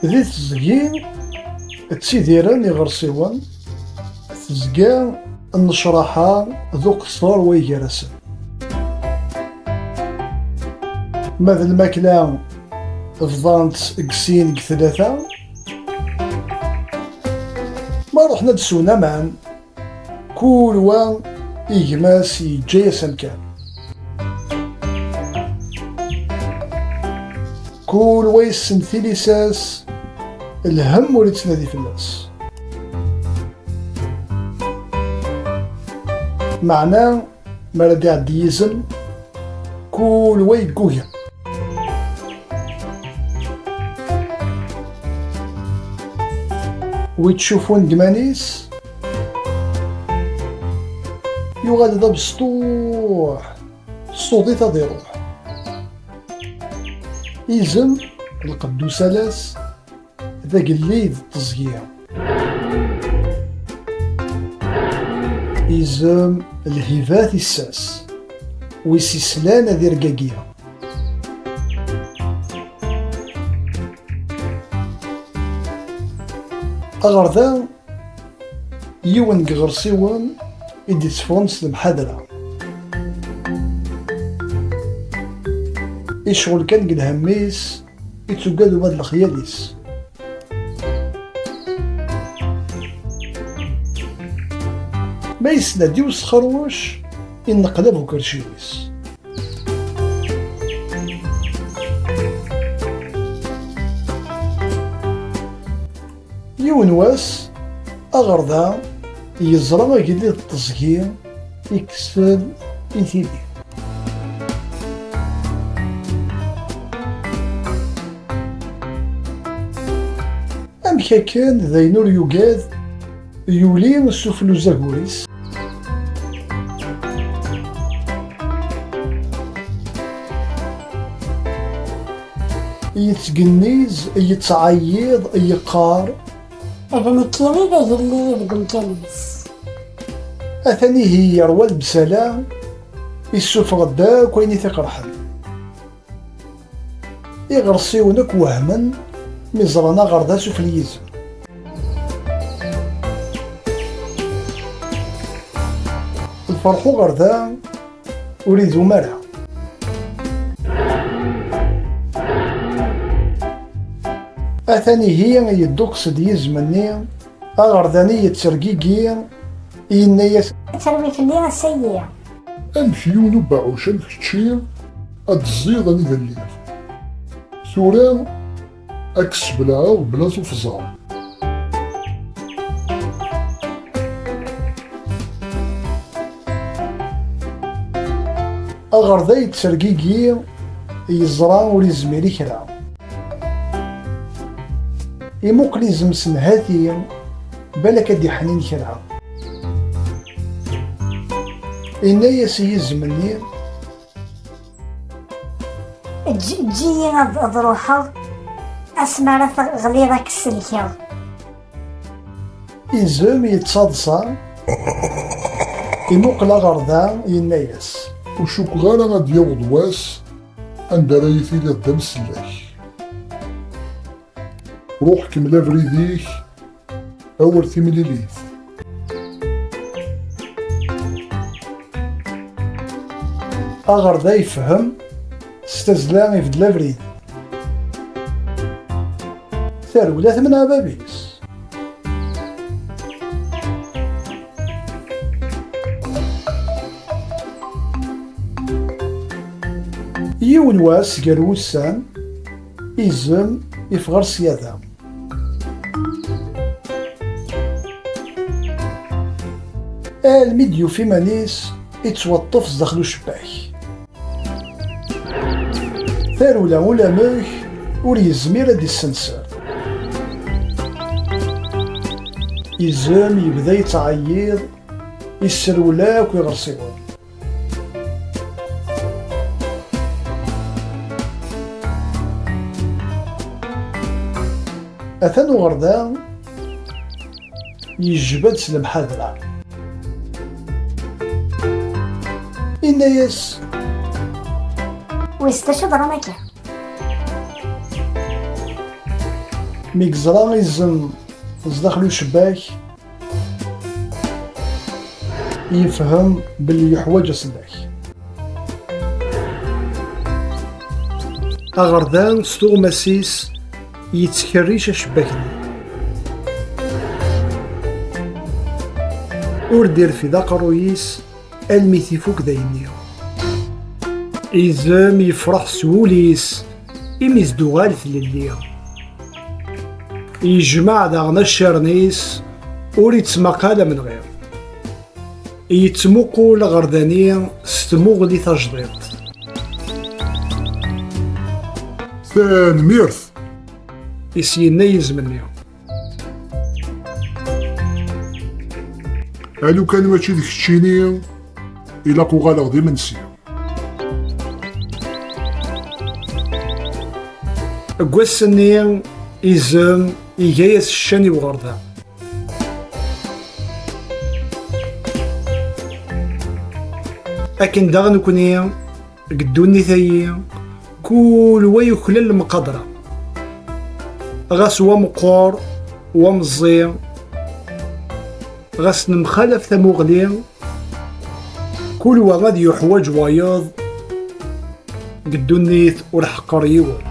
ذي تزكي تسيديرن يغرسيون تزكى النشرحة ذو قصار ويجرسن ماذا الماكلة فضانت قسين ثلاثة ما رحنا دسونا معا كل وان إجماس يجيس كان كل ويسن ثلثاس الهم ولي تنادي في الناس معناه ما ردي عديزن كل وي قويا ويتشوفون دمانيس يغاد ذا بسطوح الصوتي تاضي يروح يزم القدو سلاس ذاك الليل التزكية يزم الهيفات الساس ويسيسلان ذي رقاقية أغردا يوان قغرسيوان إدي تفونس المحاضرة يشغل كان قد هميس يتسقادو ماد الخياليس ما يسناديو سخروش إنقلبو كرشيويس يون واس أغردا يزرع قديد التزكية يكسل إثيبي أمكا كان ذاينور يوجاد يولي سفلو زاغوريس يتقنيز يتعيض يقار أذن كيري ذا يلي يذقن كنيس أثني هي يرواد بسلام يسوفغ داك وين يتقرحل يغرسيونك وهما مزرنا غردا سفليزم الفرحو غردا وريدو مرة أثني هي يدوكس ديزمني أغرداني يتسرقيقي إنيس تروي في الليل السيئة أمشيو نبعو شنك تشير أتزيضني ذا الليل ثوران أكس بلا بلا تفزع أغردا يتسرقيقي يزرا وليزميري كرا يموقلي زمسن هاتي بالك دي حنين كرا إنايا سيزمني تجي أضروحها أسمع غليظة كسلكة إزم يتصادصا يموقلا غردا ينايس وشوك غانا غاد يوض واس عند رايثي لدى مسلاك روح كملا فريديك أول ثملي ليث أغردا يفهم استزلامي في دلافريد ثرولا ثمن عبابيس يون واس قروسان إزم يفغر سيادة الميديو في مانيس يتوطف داخلو الشباك ثارولا ولا ماك ور يزمير هاد السنسار يزم يبدا يتعيط يسرولاك ويغرسيون أثنو غردا يجبد سلم حاضرة إنايس ويستشهد رمكة ميك زرا يزم زداخلو شباك يفهم باللي يحوج أصداك. أغردان ستوغ مسيس يتكريش شباكني وردير في ذاك رويس الميثي فوق دايني إذم يفرح سوليس إميز دوغالث لليا يجمع داغنا الشرنيس وريت سماقالة من غير يتموقو لغردانية ستموغلي تجديد. تنميرث يسينا يزمني الو كان ماشي ديك الشيني إلا كو غالغ دي منسيا قوسني إزم إيجايس الشاني وغردان أكن داغ نكوني قدوني ثايي كل ويكل المقدرة غاس ومقور ومزي غاس نمخالف ثموغلي كل وغاد يحوج وياض قدوني ورحقر يوم.